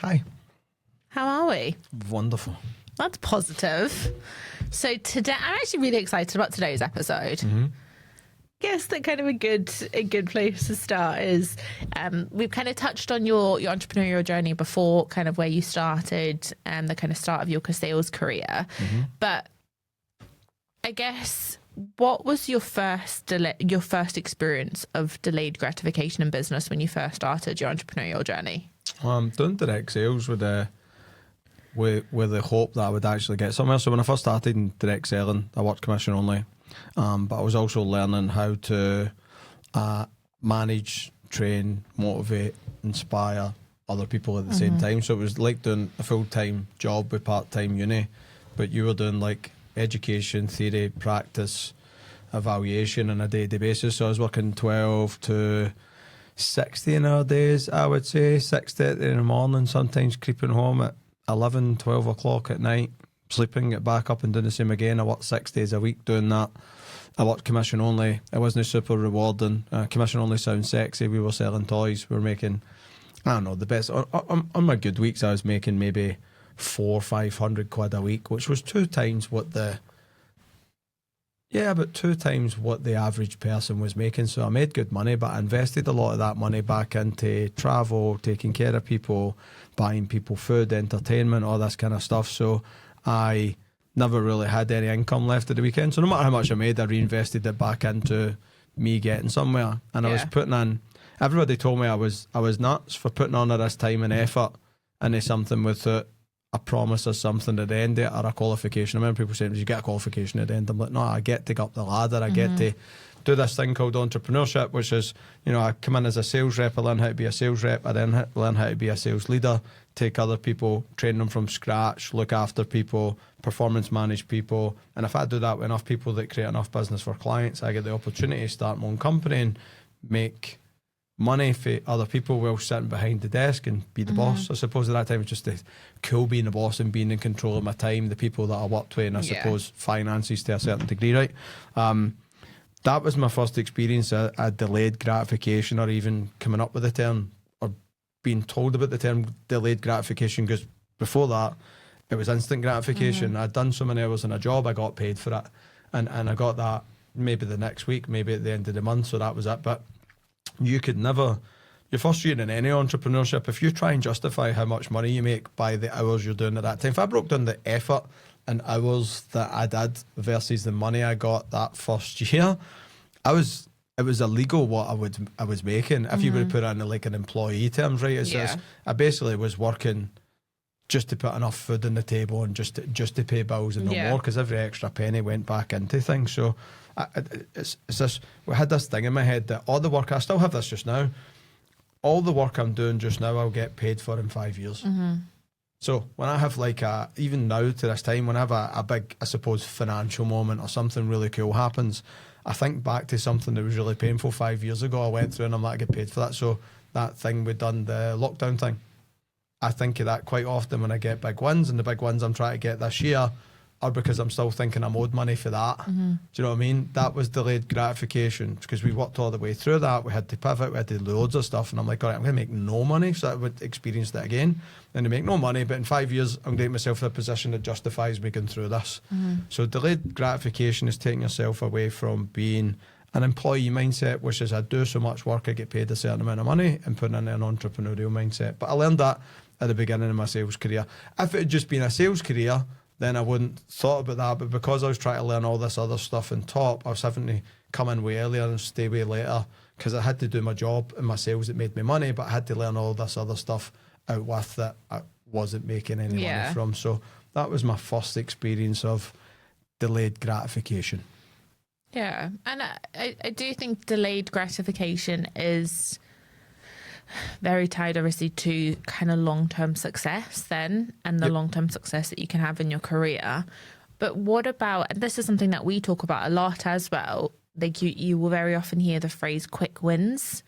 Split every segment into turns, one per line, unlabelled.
Hi.
How are we?
Wonderful.
That's positive. So today, I'm actually really excited about today's episode. Guess that kind of a good place to start is we've kind of touched on your entrepreneurial journey before, kind of where you started and the kind of start of your sales career. But I guess, what was your first experience of delayed gratification in business when you first started your entrepreneurial journey?
I'm doing direct sales with the hope that I would actually get somewhere. So when I first started in direct selling, I worked commission only, but I was also learning how to manage, train, motivate, inspire other people at the same time. So it was like doing a full-time job with part-time uni, but you were doing like education, theory, practice, evaluation on a day-to-day basis. So I was working 12 to 16-hour days, I would say, 6:30 in the morning, sometimes creeping home at 11, 12 o'clock at night, sleeping, get back up and doing the same again. I worked 6 days a week doing that. I worked commission only. It wasn't super rewarding. Commission only sounds sexy. We were selling toys. We were making, I don't know, the best. On my good weeks, I was making maybe 400 or 500 quid a week, which was two times what the average person was making. So I made good money, but I invested a lot of that money back into travel, taking care of people, buying people food, entertainment, all this kind of stuff. So I never really had any income left at the weekend. So no matter how much I made, I reinvested it back into me getting somewhere. And I was putting in, everybody told me I was nuts for putting on all this time and effort into something without a promise or something at the end of it, or a qualification. I remember people saying, "Did you get a qualification at the end?" I'm like, no, I get to go up the ladder. I get to do this thing called entrepreneurship, which is, I come in as a sales rep, I learn how to be a sales rep, I then learn how to be a sales leader, take other people, train them from scratch, look after people, performance manage people. And if I do that with enough people that create enough business for clients, I get the opportunity to start my own company and make money for other people while sitting behind the desk and be the boss. I suppose at that time it was just the cool being the boss and being in control of my time, the people that I worked with, and I suppose finances to a certain degree, right? That was my first experience of delayed gratification, or even coming up with the term or being told about the term delayed gratification, because before that it was instant gratification. I'd done so many hours in a job, I got paid for it, and I got that maybe the next week, maybe at the end of the month, so that was it. But you could never, your first year in any entrepreneurship, if you try and justify how much money you make by the hours you're doing at that time, if I broke down the effort and hours that I did versus the money I got that first year, it was illegal what I was making. If you would put it in like an employee terms, right? It says I basically was working just to put enough food on the table and just to pay bills and no more, because every extra penny went back into things. So it's this, we had this thing in my head that all the work, I still have this just now, all the work I'm doing just now I'll get paid for in 5 years. So when I have even now to this time, when I have a big, I suppose, financial moment or something really cool happens, I think back to something that was really painful 5 years ago I went through, and I'm like, I get paid for that. So that thing we done, the lockdown thing, I think of that quite often when I get big wins, and the big wins I'm trying to get this year are because I'm still thinking I'm owed money for that. Do you know what I mean? That was delayed gratification, because we worked all the way through that. We had to pivot, we had to do loads of stuff, and I'm like, all right, I'm going to make no money, so I would experience that again. Then to make no money, but in 5 years, I'm getting myself in a position that justifies me going through this. So delayed gratification is taking yourself away from being an employee mindset, which is I do so much work, I get paid a certain amount of money, and putting in an entrepreneurial mindset. But I learned that at the beginning of my sales career. If it had just been a sales career, then I wouldn't thought about that. But because I was trying to learn all this other stuff on top, I was having to come in way earlier and stay way later, because I had to do my job and my sales that made me money, but I had to learn all this other stuff out with that I wasn't making any money from. So that was my first experience of delayed gratification.
Yeah, and I do think delayed gratification is very tied obviously to kind of long-term success then, and the long-term success that you can have in your career. But what about, and this is something that we talk about a lot as well, like you will very often hear the phrase quick wins.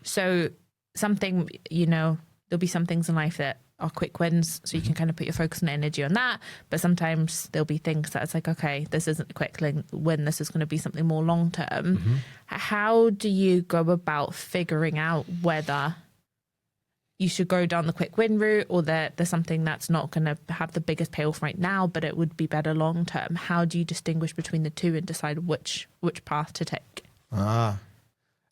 So something, there'll be some things in life that are quick wins, so you can kind of put your focus and energy on that. But sometimes there'll be things that it's like, okay, this isn't a quick win, this is going to be something more long-term. How do you go about figuring out whether you should go down the quick win route, or that there's something that's not going to have the biggest payoff right now, but it would be better long term? How do you distinguish between the two and decide which path to take?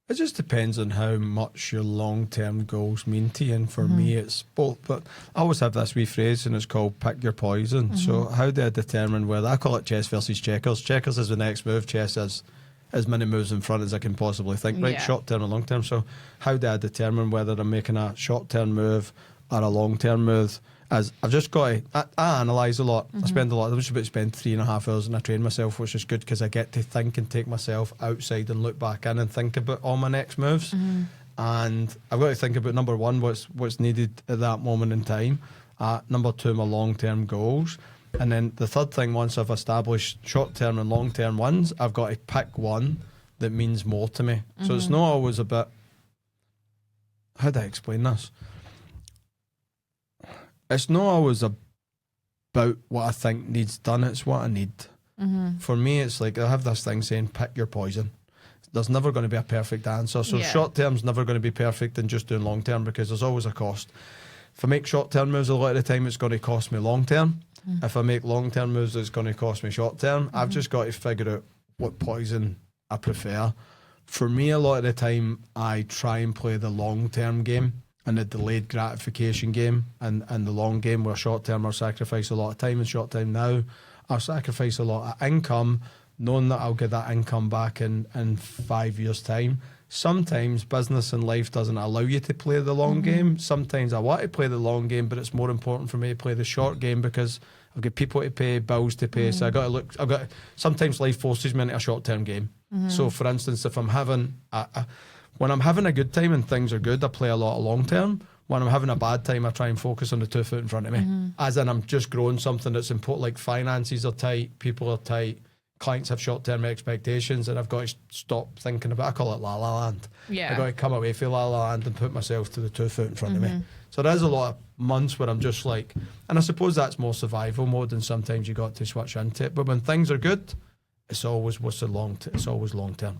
It just depends on how much your long-term goals mean to you. And for me, it's both. But I always have this wee phrase, and it's called pick your poison. So how do I determine whether, I call it chess versus checkers. Checkers is the next move. Chess is as many moves in front as I can possibly think, right?
Yeah.
Short-term and long-term. So how do I determine whether I'm making a short-term move or a long-term move? As I've just got to, I analyse a lot. I spend a lot. I was about to spend 3.5 hours and I train myself, which is good because I get to think and take myself outside and look back in and think about all my next moves. And I've got to think about, number one, what's needed at that moment in time. Number two, my long-term goals. And then the third thing, once I've established short-term and long-term ones, I've got to pick one that means more to me. So it's not always about, how do I explain this? It's not always about what I think needs done, it's what I need. For me, it's like, I have this thing saying, pick your poison. There's never going to be a perfect answer. So short term's never going to be perfect in just doing long term, because there's always a cost. If I make short term moves, a lot of the time it's going to cost me long term. If I make long term moves, it's going to cost me short term. I've just got to figure out what poison I prefer. For me, a lot of the time, I try and play the long term game and the delayed gratification game, and the long game, where short term I'll sacrifice a lot of time, and short time now I'll sacrifice a lot of income, knowing that I'll get that income back in 5 years' time. Sometimes business and life doesn't allow you to play the long game. Sometimes I want to play the long game, but it's more important for me to play the short game because I've got people to pay, bills to pay. So sometimes life forces me into a short term game. So for instance, if I'm having when I'm having a good time and things are good, I play a lot of long term. When I'm having a bad time, I try and focus on the 2 foot in front of me. As in, I'm just growing something that's important, like finances are tight, people are tight, clients have short-term expectations, and I've got to stop thinking about, I call it La La Land. I've got to come away from La La Land and put myself to the 2 foot in front of me. So there's a lot of months where I'm just like, and I suppose that's more survival mode, and sometimes you got to switch into it. But when things are good, it's always it's always long term.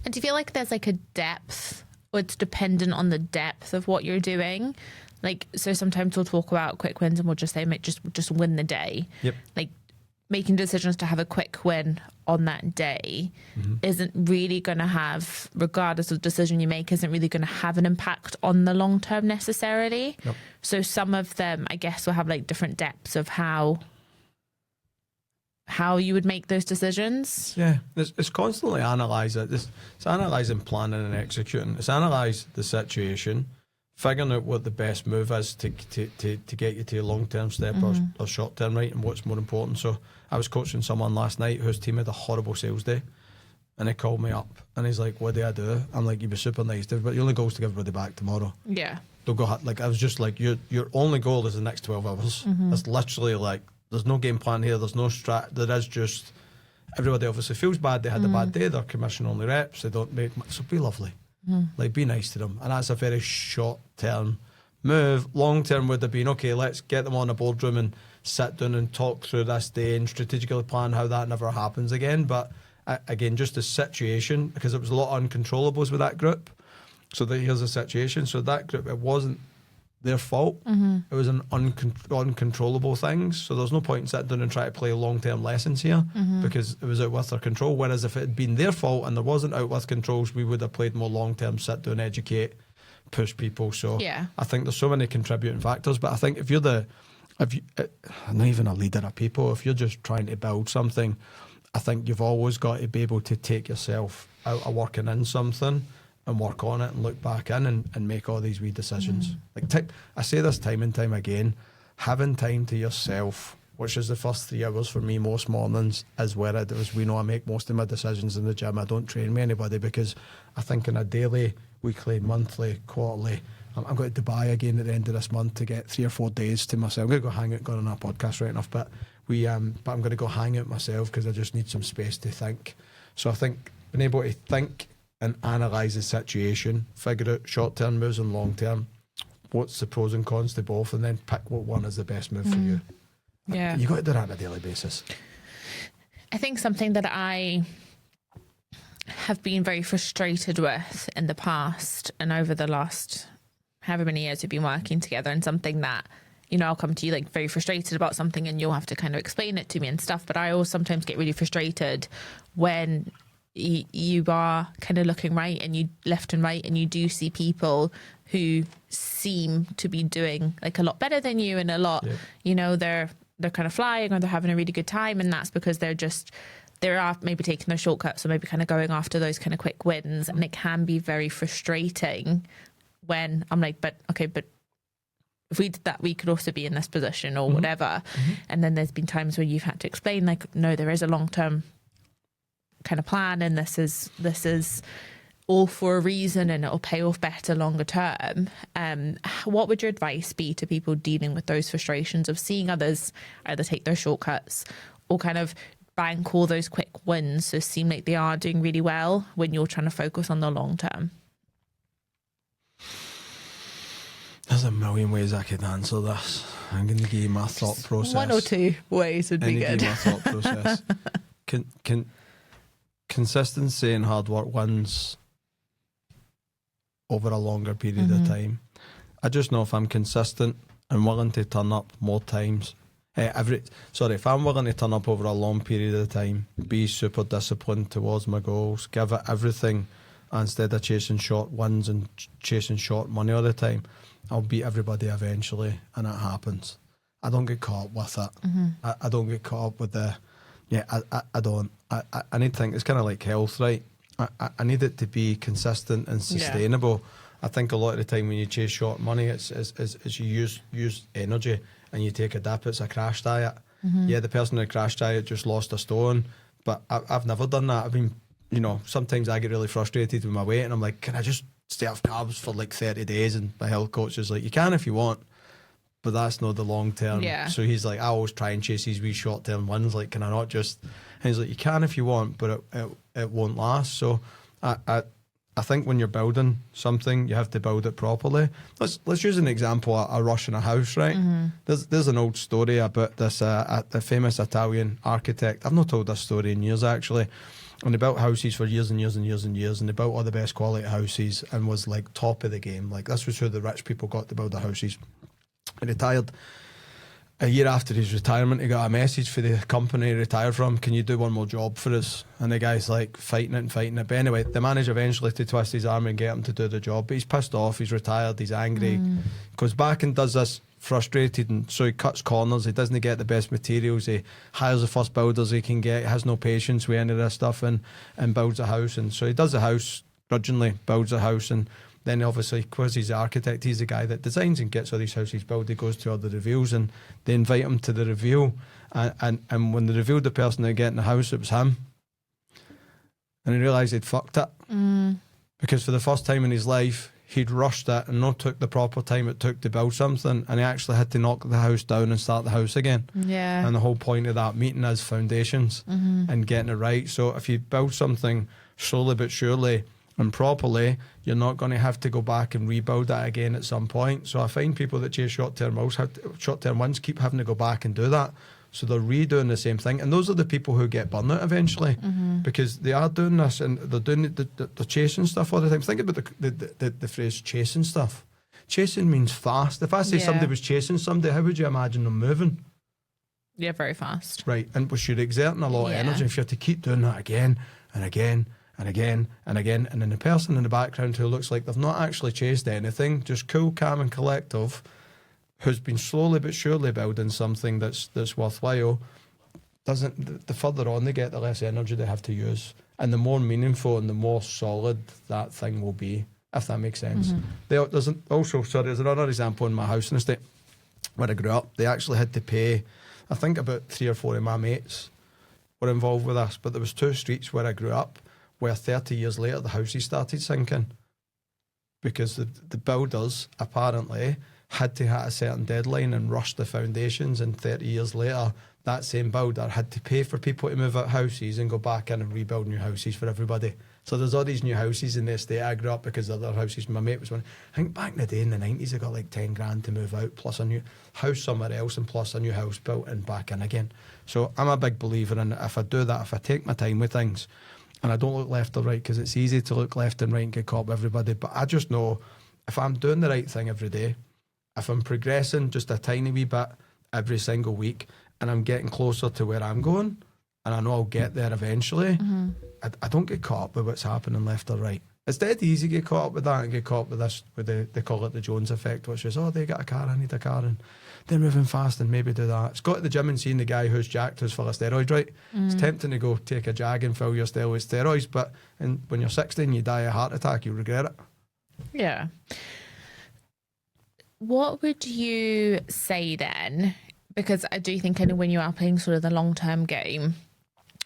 And do you feel like there's like a depth, or it's dependent on the depth of what you're doing? Like, so sometimes we'll talk about quick wins and we'll just say, just win the day. Like, making decisions to have a quick win on that day isn't really going to have, regardless of the decision you make, isn't really going to have an impact on the long term necessarily. So some of them, I guess, will have like different depths of how you would make those decisions.
It's constantly analysing. It's analysing, planning and executing. It's analyse the situation, figuring out what the best move is to get you to a long-term step or short-term, right, and what's more important. So I was coaching someone last night whose team had a horrible sales day, and he called me up and he's like, what do I do? I'm like, you'd be super nice to everybody. Your only goal is to give everybody back tomorrow. Don't go, like, I was just like, your only goal is the next 12 hours. It's literally like, there's no game plan here, there's no strat, there is just, everybody obviously feels bad, they had a bad day, they're commission only reps, they don't make much, so be lovely. Like, be nice to them. And that's a very short term move. Long term would have been, okay, let's get them on a boardroom and sit down and talk through this day and strategically plan how that never happens again. But again, just the situation, because it was a lot of uncontrollables with that group. So here's the situation. So that group, it wasn't their fault. It was an uncontrollable things. So there's no point in sitting down and trying to play long-term lessons here because it was out with their control. Whereas if it had been their fault and there wasn't out with controls, we would have played more long-term, sit down, educate, push people. So I think there's so many contributing factors. But I think if you're not even a leader of people, if you're just trying to build something, I think you've always got to be able to take yourself out of working in something and work on it and look back in and make all these wee decisions. Like, I say this time and time again, having time to yourself, which is the first 3 hours for me most mornings, is where it is. We know I make most of my decisions in the gym. I don't train with anybody because I think in a daily, weekly, monthly, quarterly, I'm going to Dubai again at the end of this month to get 3 or 4 days to myself. I'm going to go hang out, got on our podcast right enough, but I'm going to go hang out myself because I just need some space to think. So I think being able to think and analyse the situation, figure out short-term moves and long-term, what's the pros and cons to both, and then pick what one is the best move for you. You got to do that on a daily basis.
I think something that I have been very frustrated with in the past and over the last however many years we've been working together, and something that, you know, I'll come to you like very frustrated about something and you'll have to kind of explain it to me and stuff. But I always sometimes get really frustrated when you are kind of looking right and you left and right, and you do see people who seem to be doing like a lot better than you, and a lot, you know, they're kind of flying, or they're having a really good time, and that's because they're maybe taking their shortcuts, or maybe kind of going after those kind of quick wins. And it can be very frustrating when I'm like, but if we did that, we could also be in this position or whatever. And then there's been times where you've had to explain, like, no, there is a long-term kind of plan, and this is all for a reason, and it'll pay off better longer term. What would your advice be to people dealing with those frustrations of seeing others either take their shortcuts or kind of bank all those quick wins, so seem like they are doing really well, when you're trying to focus on the long term?
There's a million ways I could answer this. I'm going to give you my thought process.
One or two ways would be good.
Give you my thought process. Consistency and hard work wins over a longer period of time. I just know if I'm consistent and willing to turn up more times, if I'm willing to turn up over a long period of time, be super disciplined towards my goals, give it everything, instead of chasing short wins and chasing short money all the time, I'll beat everybody eventually, and it happens. I don't get caught up with it. I don't get caught up with the, I don't. I need to think, it's kind of like health, right? I need it to be consistent and sustainable. I think a lot of the time when you chase short money, it's you use energy and you take a dip. It's a crash diet. Yeah, the person that crash diet just lost a stone, but I've never done that. I've been, you know, sometimes I get really frustrated with my weight, and I'm like, can I just stay off carbs for like 30 days? And my health coach is like, you can if you want, but that's not the long term. So he's like, I always try and chase these wee short term wins. Like, can I not just? And he's like, you can if you want, but it won't last. So I think when you're building something, you have to build it properly. Let's use an example: a rush in a house, right? There's an old story about this the famous Italian architect. I've not told this story in years actually. And they built houses for years and years and years and years, and they built all the best quality houses and was like top of the game. Like, this was who the rich people got to build the houses. He retired. A year after his retirement, he got a message for the company he retired from: can you do one more job for us? And the guy's like fighting it. But anyway, they manage eventually to twist his arm and get him to do the job. But he's pissed off, he's retired, he's angry, goes back and does this frustrated, and so he cuts corners, he doesn't get the best materials, he hires the first builders he can get, he has no patience with any of this stuff, and builds a house. And so he does the house grudgingly, builds a house, and then obviously, because he's the architect, he's the guy that designs and gets all these houses built. He goes to all the reviews, and they invite him to the review, and when they revealed the person that get in the house, it was him, and he realised he'd fucked it, because for the first time in his life he'd rushed it and not took the proper time it took to build something, and he actually had to knock the house down and start the house again. And the whole point of that meeting is foundations and getting it right. So if you build something slowly but surely and properly, you're not going to have to go back and rebuild that again at some point. So I find people that chase short-term wins keep having to go back and do that. So they're redoing the same thing, and those are the people who get burnt out eventually, because they are doing this and they're doing they're chasing stuff all the time. Think about the phrase chasing stuff. Chasing means fast. If I say somebody was chasing somebody, how would you imagine them moving?
Yeah, very fast.
Right, and you're exerting a lot of energy if you have to keep doing that again and again and again and again, and then the person in the background who looks like they've not actually chased anything, just cool, calm and collective, who's been slowly but surely building something that's worthwhile, the further on they get, the less energy they have to use, and the more meaningful and the more solid that thing will be, if that makes sense. There's another example in my housing estate where I grew up. They actually had to pay, I think about 3 or 4 of my mates were involved with us, but there was 2 streets where I grew up where 30 years later the houses started sinking, because the builders apparently had to hit a certain deadline and rush the foundations, and 30 years later that same builder had to pay for people to move out houses and go back in and rebuild new houses for everybody. So there's all these new houses in the estate I grew up, because the other houses, my mate was one, I think back in the day in the 90s they got like 10 grand to move out, plus a new house somewhere else, and plus a new house built and back in again. So I'm a big believer in, if I do that, if I take my time with things and I don't look left or right, because it's easy to look left and right and get caught with everybody, but I just know if I'm doing the right thing every day, if I'm progressing just a tiny wee bit every single week, and I'm getting closer to where I'm going, and I know I'll get there eventually, I don't get caught up with what's happening left or right. It's dead easy to get caught up with that and get caught up with this, with they call it the Jones effect, which is, oh, they got a car, I need a car, and they're moving fast and maybe do that. It's got to the gym and seeing the guy who's jacked, who's full of steroids, right? It's tempting to go take a jag and fill your style with steroids, but when you're 16, you die of a heart attack, you regret it.
Yeah. What would you say then? Because I do think kind of when you are playing sort of the long-term game,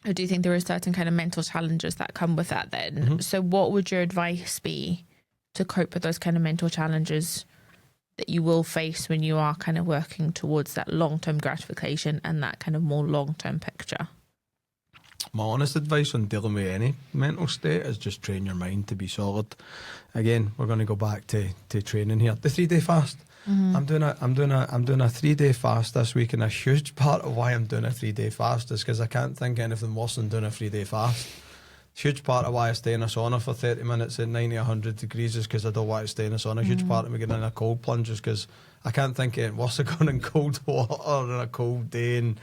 I do think there are certain kind of mental challenges that come with that then. So what would your advice be to cope with those kind of mental challenges that you will face when you are kind of working towards that long-term gratification and that kind of more long-term picture?
My honest advice on dealing with any mental state is just train your mind to be solid. Again, we're going to go back to training here. The 3-day fast. I'm doing a 3-day fast this week, and a huge part of why I'm doing a 3-day fast is because I can't think of anything worse than doing a 3-day fast. Huge part of why I stay in a sauna for 30 minutes at 90, 100 degrees is because I don't want to stay in a sauna. Huge part of me getting in a cold plunge is because I can't think of anything worse than going in cold water on a cold day. And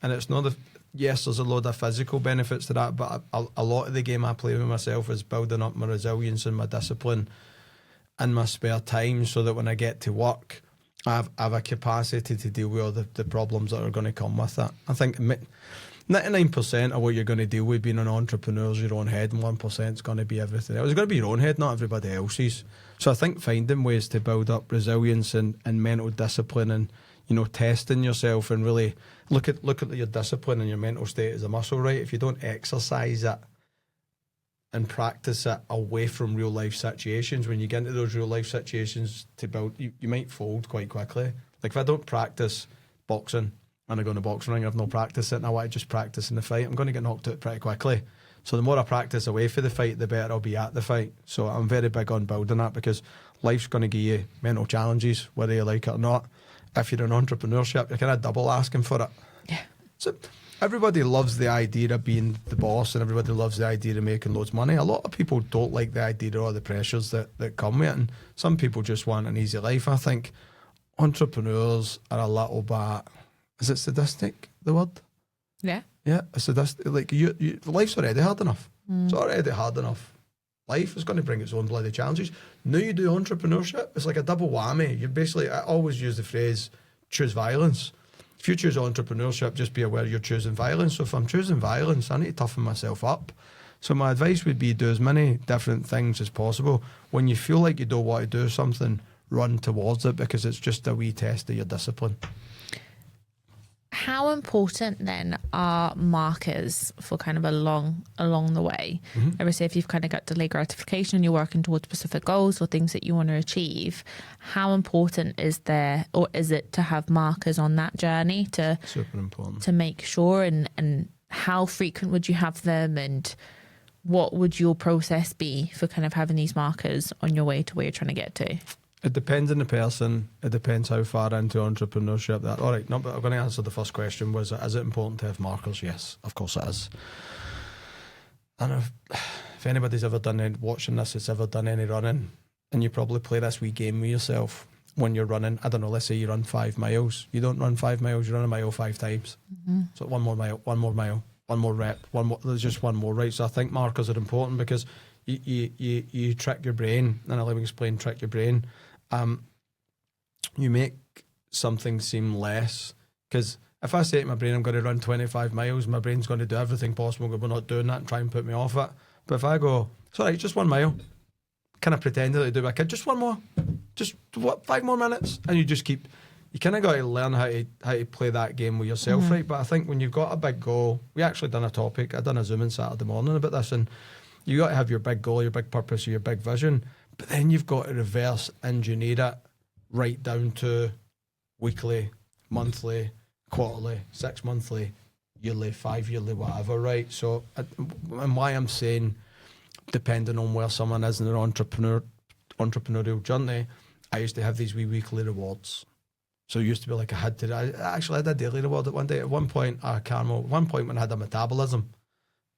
it's not yes, there's a load of physical benefits to that, but a lot of the game I play with myself is building up my resilience and my discipline in my spare time, so that when I get to work, I have a capacity to deal with all the problems that are going to come with that. I think 99% of what you're going to deal with being an entrepreneur is your own head, and 1% is going to be everything else. It's going to be your own head, not everybody else's. So I think finding ways to build up resilience and mental discipline, and testing yourself, and really look at your discipline and your mental state as a muscle, right? If you don't exercise it and practice it away from real life situations, when you get into those real life situations to build, you might fold quite quickly. Like if I don't practice boxing and I go in a boxing ring, I've no practice it, and I want to just practice in the fight, I'm going to get knocked out pretty quickly. So the more I practice away for the fight, the better I'll be at the fight. So I'm very big on building that, because life's going to give you mental challenges, whether you like it or not. If you're in entrepreneurship, you're kind of double asking for it.
Yeah.
So everybody loves the idea of being the boss, and everybody loves the idea of making loads of money. A lot of people don't like the idea of all the pressures that come with it, and some people just want an easy life. I think entrepreneurs are a little bit, is it sadistic, the word?
Yeah.
Yeah, sadistic. Like life's already hard enough. It's already hard enough. Life is going to bring its own bloody challenges. Now you do entrepreneurship, it's like a double whammy. You basically, I always use the phrase, choose violence. If you choose entrepreneurship, just be aware you're choosing violence. So if I'm choosing violence, I need to toughen myself up. So my advice would be do as many different things as possible. When you feel like you don't want to do something, run towards it, because it's just a wee test of your discipline.
How important then are markers for kind of along the way? Obviously, if you've kind of got delayed gratification and you're working towards specific goals or things that you want to achieve, how important is it to have markers on that journey to
Super important.
to make sure, and how frequent would you have them, and what would your process be for kind of having these markers on your way to where you're trying to get to?
It depends on the person. It depends how far into entrepreneurship that. All right, no, but I'm going to answer the first question. Is it important to have markers? Yes, of course it is. And if anybody's ever watching this, it's ever done any running, and you probably play this wee game with yourself when you're running. I don't know, let's say you run 5 miles. You don't run 5 miles, you run a mile 5 times. So one more mile, one more rep, there's just one more, right? So I think markers are important, because you trick your brain, and I'll let me explain trick your brain. You make something seem less, because if I say to my brain I'm going to run 25 miles, my brain's going to do everything possible, we're not doing that, and try and put me off it. But if I go, it's all right, just 1 mile, kind of pretending to do my kid, just one more, just 5 more minutes, and you just keep, you kind of got to learn how to play that game with yourself, right? But I think when you've got a big goal, we actually done a topic, I done a Zoom in Saturday morning about this, and you got to have your big goal, your big purpose, your big vision, but then you've got to reverse engineer it right down to weekly, monthly, quarterly, 6 monthly, yearly, 5 yearly, whatever, right? So, and why I'm saying, depending on where someone is in their entrepreneurial journey, I used to have these wee weekly rewards. So it used to be like I had a daily reward at one day. At one point when I had a metabolism,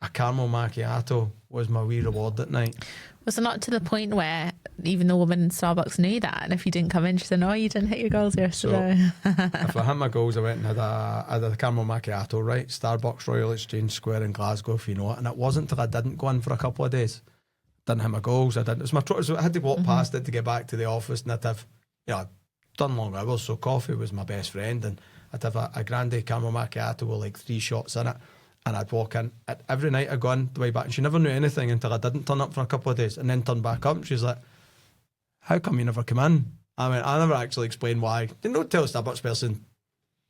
a caramel macchiato was my wee reward at night.
Was it not to the point where even the woman in Starbucks knew that, and if you didn't come in, she said, "No, you didn't hit your goals yesterday."
So if I hit my goals, I went and had a caramel macchiato, right? Starbucks Royal Exchange Square in Glasgow, if you know it. And it wasn't till I didn't go in for a couple of days. Didn't hit my goals. I didn't. It was my so I had to walk past it to get back to the office, and I'd have, I'd done long hours, so coffee was my best friend, and I'd have a grande caramel macchiato with like 3 shots in it. And I'd walk in every night. I'd go in the way back, and she never knew anything until I didn't turn up for a couple of days, and then turn back up. And she's like, "How come you never come in?" I mean, I never actually explained why. They don't tell a Starbucks person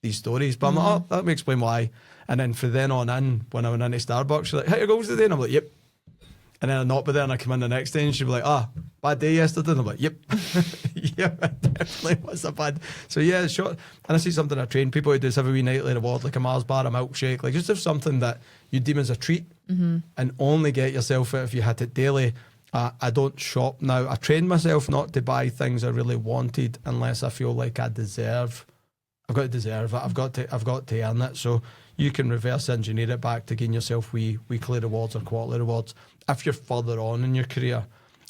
these stories, but I'm like, "Oh, let me explain why." And then from then on in, when I went into Starbucks, she's like, "How your goals today?" And I'm like, "Yep." And then I not be there, and I come in the next day, and she'd be like, "Bad day yesterday." And I'm like, "Yep." Yeah, it definitely was a bad. So yeah, sure. And I see something I train people who do have a wee nightly reward, like a Mars bar, a milkshake, like just have something that you deem as a treat, and only get yourself it if you hit it daily. I don't shop now. I train myself not to buy things I really wanted unless I feel like I deserve. I've got to deserve it. I've got to earn it. So you can reverse engineer it back to gain yourself weekly rewards or quarterly rewards. If you're further on in your career,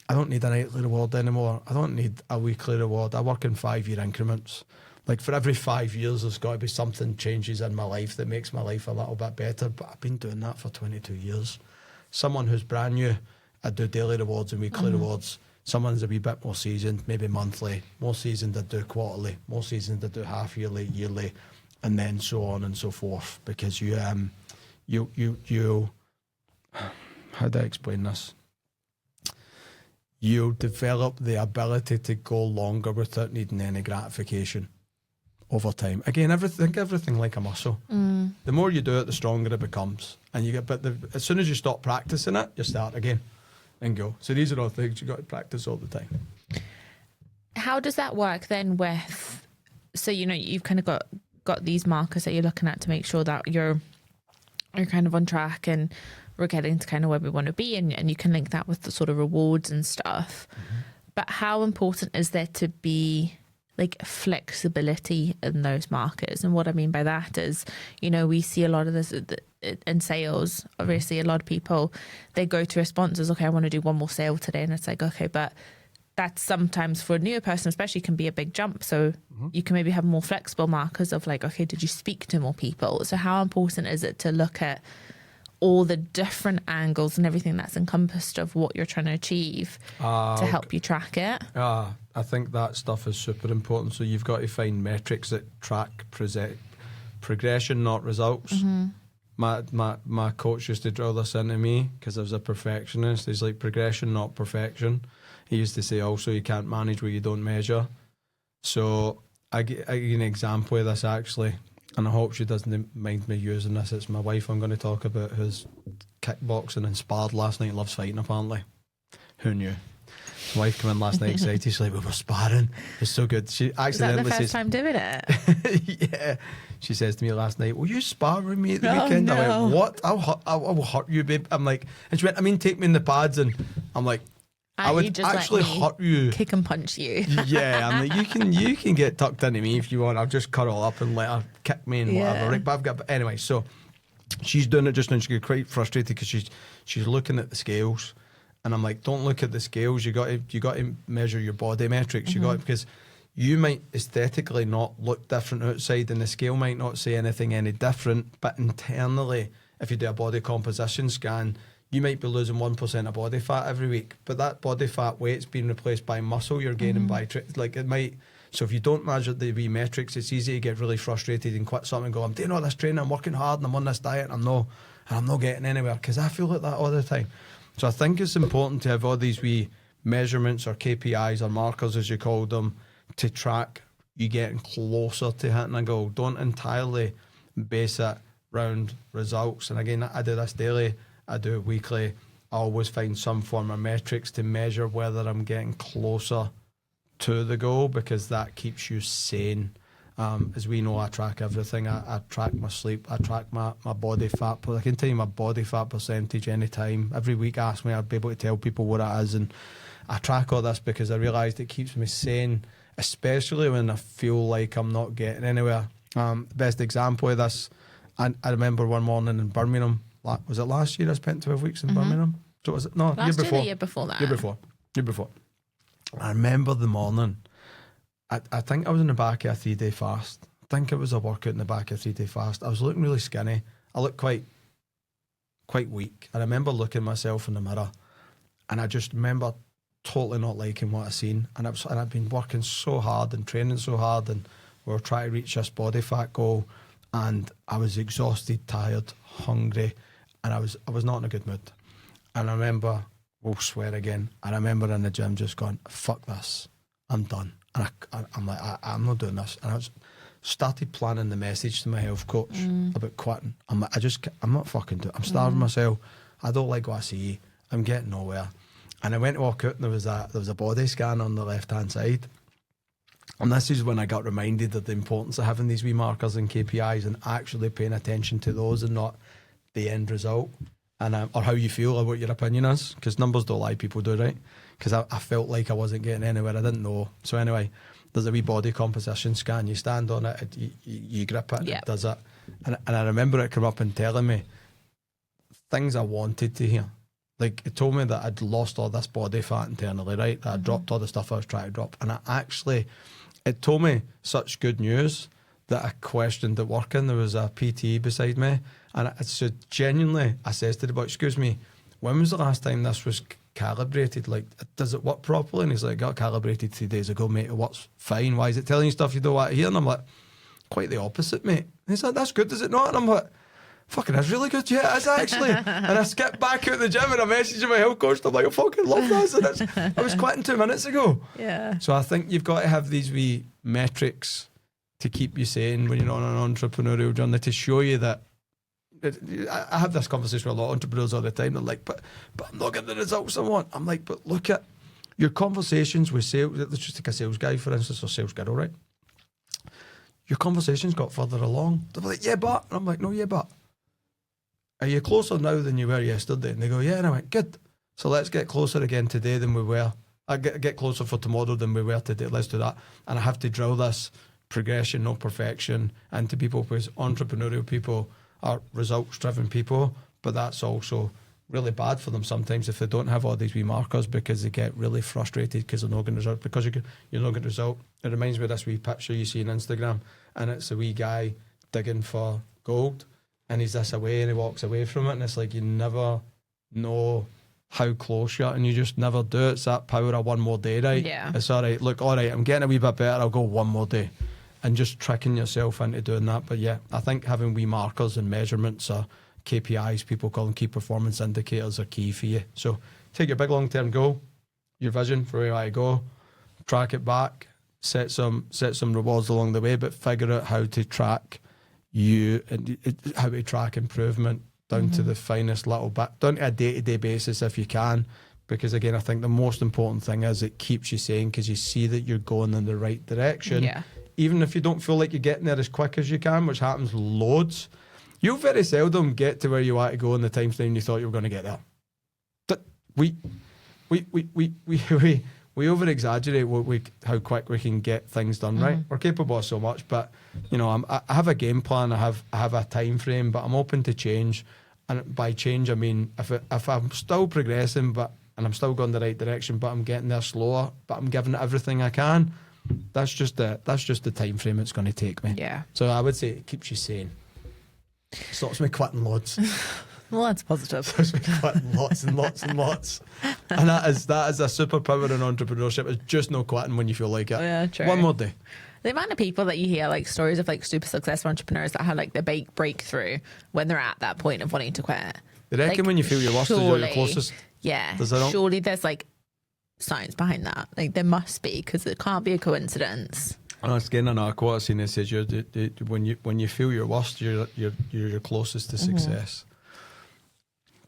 I don't need a nightly reward anymore. I don't need a weekly reward. I work in 5-year increments. Like for every 5 years, there's got to be something changes in my life that makes my life a little bit better. But I've been doing that for 22 years. Someone who's brand new, I do daily rewards and weekly rewards. Someone's a wee bit more seasoned, maybe monthly. More seasoned, I do quarterly. More seasoned, I do half yearly, yearly, and then so on and so forth. Because you how do I explain this? You develop the ability to go longer without needing any gratification over time. Again, everything like a muscle. The more you do it, the stronger it becomes. And you get, but as soon as you stop practicing it, you start again and go. So these are all things you got to practice all the time.
How does that work then with, so you've kind of got these markers that you're looking at to make sure that you're kind of on track and we're getting to kind of where we want to be, and you can link that with the sort of rewards and stuff. But how important is there to be like flexibility in those markers? And what I mean by that is, we see a lot of this in sales. Obviously, a lot of people, they go to responses, okay, I want to do one more sale today. And it's like, okay, but that's sometimes for a newer person especially can be a big jump. So you can maybe have more flexible markers of like, okay, did you speak to more people? So how important is it to look at all the different angles and everything that's encompassed of what you're trying to achieve to help you track it?
I think that stuff is super important. So you've got to find metrics that track progression, not results. My coach used to drill this into me because I was a perfectionist. He's like, progression, not perfection. He used to say also, you can't manage what you don't measure. So I give an example of this actually, and I hope she doesn't mind me using this. It's my wife I'm going to talk about, who's kickboxing and sparred last night, loves fighting apparently. Who knew? My wife came in last night excited. She's like, we were sparring. It's so good. She accidentally
says, "Is that the first time doing it?"
Yeah. She says to me last night, "Will you spar with me at the weekend?"
No.
I went, "What? I will hurt you, babe." I'm like, and she went, "I mean, take me in the pads." And I'm like, I would just actually hurt you.
Kick and punch you.
Yeah, I'm like, you can get tucked into me if you want. I'll just curl up and let her kick me and whatever. Right? But anyway, so she's doing it just now. She got quite frustrated because she's looking at the scales, and I'm like, don't look at the scales. You got to measure your body metrics. You got because you might aesthetically not look different outside, and the scale might not say anything any different, but internally, if you do a body composition scan, you might be losing 1% of body fat every week, but that body fat weight's being replaced by muscle you're gaining by it might. So if you don't measure the wee metrics, it's easy to get really frustrated and quit something and go, I'm doing all this training, I'm working hard, and I'm on this diet, and I'm not getting anywhere, because I feel like that all the time. So I think it's important to have all these wee measurements or KPIs or markers, as you call them, to track you getting closer to hitting a goal. Don't entirely base it around results. And again, I do this daily. I do it weekly. I always find some form of metrics to measure whether I'm getting closer to the goal, because that keeps you sane. As we know, I track everything. I track my sleep. I track my body fat. I can tell you my body fat percentage anytime. Every week, ask me, I'd be able to tell people what it is. And I track all this because I realised it keeps me sane, especially when I feel like I'm not getting anywhere. Best example of this, I remember one morning in Birmingham was it last year I spent 12 weeks in Birmingham? So was it? No,
Last year, the year before that.
Year before. I remember the morning. I think I was in the back of a 3-day fast. I think it was a workout in the back of a 3-day fast. I was looking really skinny. I looked quite weak. I remember looking at myself in the mirror, and I just remember totally not liking what I seen. And I'd been working so hard and training so hard, and we were trying to reach this body fat goal, and I was exhausted, tired, hungry, and I was not in a good mood. And I remember, we'll swear again, I remember in the gym just going, fuck this, I'm done. And I'm like, I'm not doing this. And I started planning the message to my health coach about quitting. I'm like, I'm not fucking doing it. I'm starving myself. I don't like what I see. I'm getting nowhere. And I went to walk out, and there was a body scan on the left-hand side. And this is when I got reminded of the importance of having these wee markers and KPIs and actually paying attention to those and not the end result. And or how you feel or what your opinion is, because numbers don't lie, people do, right? Because I felt like I wasn't getting anywhere. I didn't know. So anyway, there's a wee body composition scan. You stand on it, you grip it, it does it. And I remember it come up and telling me things I wanted to hear. Like, it told me that I'd lost all this body fat internally, right? That I'd dropped all the stuff I was trying to drop. And it told me such good news that I questioned at work. And there was a PT beside me. And I said, genuinely, I says to the boy, excuse me, when was the last time this was calibrated? Like, does it work properly? And he's like, got calibrated 3 days ago, mate. It works fine. Why is it telling you stuff you don't want to hear? And I'm like, quite the opposite, mate. And he's like, that's good, is it not? And I'm like, fucking, that's really good. Yeah, it is actually. And I skipped back out the gym and I messaged my health coach. I'm like, I fucking love this. And I was quitting 2 minutes ago.
Yeah.
So I think you've got to have these wee metrics to keep you sane when you're on an entrepreneurial journey, to show you that. I have this conversation with a lot of entrepreneurs all the time. They're like, but I'm not getting the results I want. I'm like, but look at your conversations with sales. Let's just take a sales guy, for instance, or sales girl, right? Your conversations got further along. They're like, yeah, but. And I'm like, no, yeah, but. Are you closer now than you were yesterday? And they go, yeah. And I went, good. So let's get closer again today than we were. I get closer for tomorrow than we were today. Let's do that. And I have to drill this progression, no perfection, into people, because entrepreneurial people are results-driven people, but that's also really bad for them sometimes if they don't have all these wee markers, because they get really frustrated because they're not going to result, because you're not going to result. It reminds me of this wee picture you see on Instagram, and it's a wee guy digging for gold, and he's this away and he walks away from it, and it's like you never know how close you are, and you just never do. It's that power of one more day, right?
Yeah.
It's all right. Look, all right, I'm getting a wee bit better. I'll go one more day. And just tricking yourself into doing that. But yeah, I think having wee markers and measurements, or KPIs, people call them key performance indicators, are key for you. So take your big long-term goal, your vision for where you want to go, track it back, set some rewards along the way, but figure out how to track you and how to track improvement down to the finest little bit, down to a day-to-day basis if you can. Because again, I think the most important thing is it keeps you sane, because you see that you're going in the right direction.
Yeah.
Even if you don't feel like you're getting there as quick as you can, which happens loads, you'll very seldom get to where you want to go in the time frame you thought you were going to get there. But we over exaggerate how quick we can get things done. Right? We're capable of so much, but I have a game plan. I have a time frame, but I'm open to change. And by change, I mean if I'm still progressing, and I'm still going the right direction, but I'm getting there slower, but I'm giving it everything I can. That's just the time frame it's going to take me.
Yeah.
So I would say it keeps you sane. Stops me quitting loads.
Well, that's positive.
Stops me quitting lots and lots and lots. And that is a superpower in entrepreneurship. It's just no quitting when you feel like it.
Yeah, true.
One more day.
The amount of people that you hear, like stories of like super successful entrepreneurs that had like the big breakthrough when they're at that point of wanting to quit.
They reckon when you feel your worst is you're your closest.
Yeah.
Surely
there's like science behind that. Like there must be, because it can't be a coincidence.
And it's again another quote I've seen that says when you feel your worst, you're your closest to success.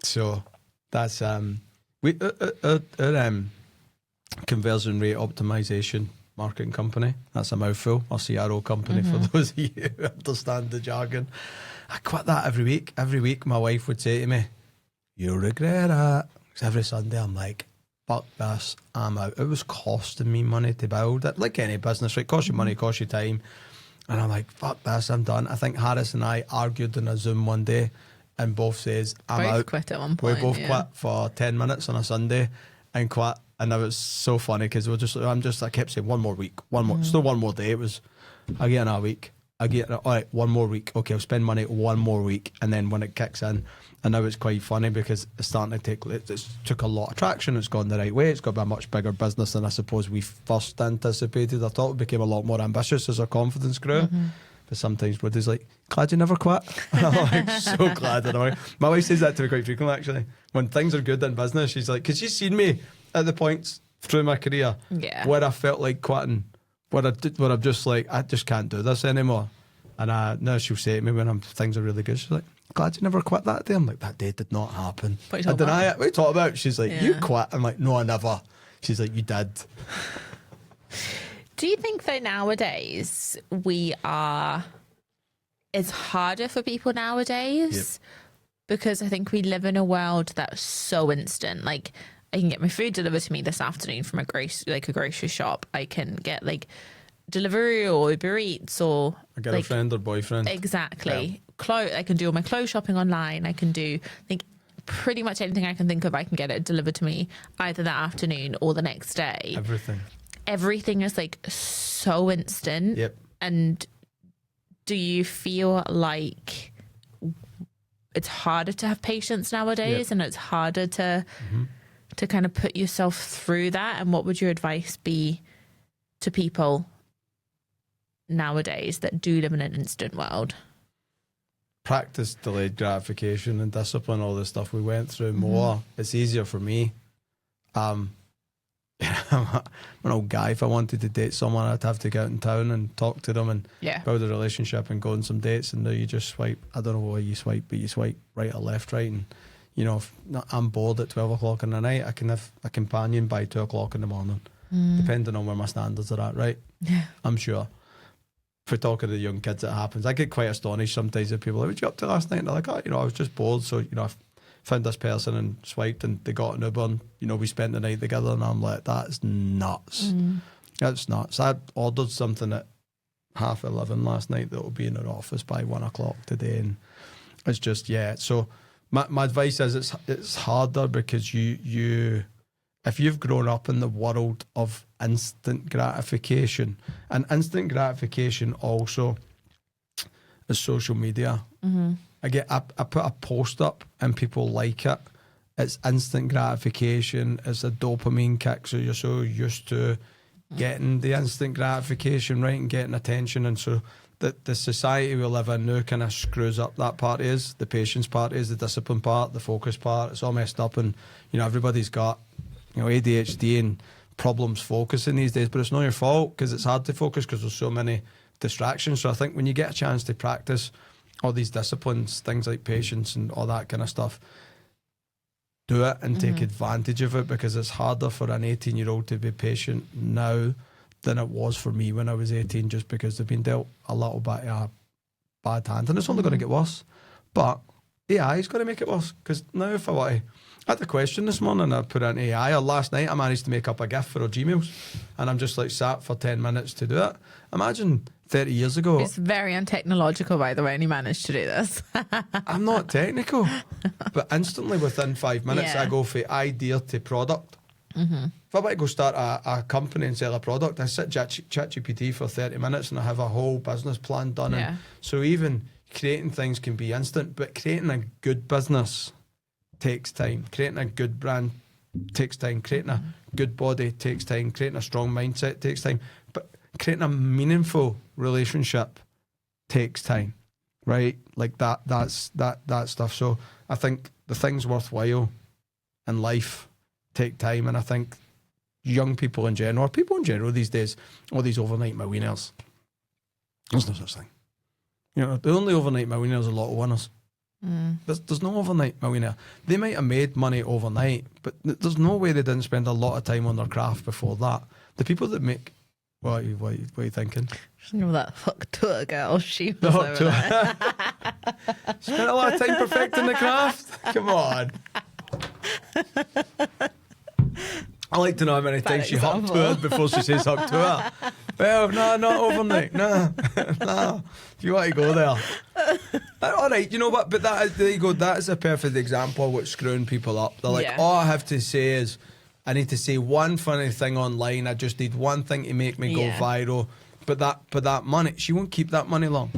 So that's our conversion rate optimization marketing company. That's a mouthful. Our CRO company for those of you who understand the jargon. I quit that every week. Every week my wife would say to me, "You'll regret it." 'Cause every Sunday I'm like, fuck this, I'm out. It was costing me money to build it, like any business, right? Cost you money, cost you time. And I'm like, fuck this, I'm done. I think Harris and I argued in a Zoom one day, and both says, I'm
both
out.
quit at one point.
We both quit for 10 minutes on a Sunday and quit. And it was so funny because I kept saying, one more week, still one more day. It was, again, a week. All right, one more week. Okay, I'll spend money one more week. And then when it kicks in, and now it's quite funny because it's starting to it's took a lot of traction. It's gone the right way. It's got to be a much bigger business than I suppose we first anticipated. I thought it became a lot more ambitious as our confidence grew. But sometimes Woody's like, glad you never quit. And I'm like, so glad that I. My wife says that to me quite frequently, actually. When things are good in business, she's like, because she's seen me at the points through my career where I felt like quitting, where I'm just like, I just can't do this anymore. And now she'll say to me when things are really good, she's like, glad you never quit that day. I'm like, that day did not happen. I deny it. What are you talking about? She's like, you quit. I'm like, no, I never. She's like, you did.
Do you think that nowadays it's harder for people nowadays? Because I think we live in a world that's so instant. Like, I can get my food delivered to me this afternoon from a grocery shop. I can get like delivery or Uber Eats or
a girlfriend or boyfriend.
Exactly. I can do all my clothes shopping online. I can do pretty much anything I can think of. I can get it delivered to me either that afternoon or the next day. Everything is like so instant.
Yep.
And do you feel like it's harder to have patience nowadays, and it's harder to kind of put yourself through that? And what would your advice be to people nowadays that do live in an instant world?
Practice delayed gratification and discipline, all the stuff we went through more. It's easier for me. I'm an old guy. If I wanted to date someone, I'd have to go out in town and talk to them and build a relationship and go on some dates. And now you just swipe. I don't know why you swipe, but you swipe right or left, right. And you know, if I'm bored at 12 o'clock in the night, I can have a companion by 2 o'clock in the morning, depending on where my standards are at, right?
Yeah,
I'm sure. For talking to the young kids, it happens. I get quite astonished sometimes if people are like, what you up to last night? And they're like, oh, I was just bored. So, I found this person and swiped and they got an Uber and, we spent the night together. And I'm like, that's nuts. That's nuts. I ordered something at 11:30 last night that will be in our office by 1 o'clock today. And it's just, So my advice is it's harder because you if you've grown up in the world of instant gratification, and instant gratification also is social media. I put a post up and people like it. It's instant gratification. It's a dopamine kick. So you're so used to getting the instant gratification, right, and getting attention. And so the society we live in now kind of screws up that part. Is the patience part, is the discipline part, the focus part. It's all messed up, and everybody's got ADHD and problems focusing these days, but it's not your fault because it's hard to focus because there's so many distractions. So I think when you get a chance to practice all these disciplines, things like patience and all that kind of stuff, do it and take advantage of it, because it's harder for an 18-year-old to be patient now than it was for me when I was 18, just because they've been dealt a little bit of a bad hand, and it's only going to get worse. But AI is going to make it worse, because now if I had the question this morning, I put in AI, or last night I managed to make up a GIF for our Gmails, and I'm just like sat for 10 minutes to do it. Imagine 30 years ago.
It's very untechnological, by the way, and you managed to do this.
I'm not technical, but instantly within 5 minutes I go from idea to product. If I want to go start a company and sell a product, I sit ChatGPT for 30 minutes and I have a whole business plan done. And so even creating things can be instant, but creating a good business takes time. Creating a good brand takes time. Creating a good body takes time. Creating a strong mindset takes time. But creating a meaningful relationship takes time, right? Like that's stuff. So I think the things worthwhile in life take time, and I think young people in general, or people in general these days, all these overnight millionaires, there's no such thing. The only overnight millionaires are lotto winners. There's no overnight millionaire. They might have made money overnight, but there's no way they didn't spend a lot of time on their craft before that. The people that make... What are you thinking?
That fuck tour girl, she was over there.
Spent a lot of time perfecting the craft. Come on. I like to know how many times she hopped toured before she says hop tour. Well, no, not overnight. No. If you want to go there, All right, you know what? But that is, there you go. That is a perfect example of what's screwing people up. They're like,
Yeah.
all I have to say is, I need to say one funny thing online. I just need one thing to make me go
Yeah.
viral. But that money, she won't keep that money long.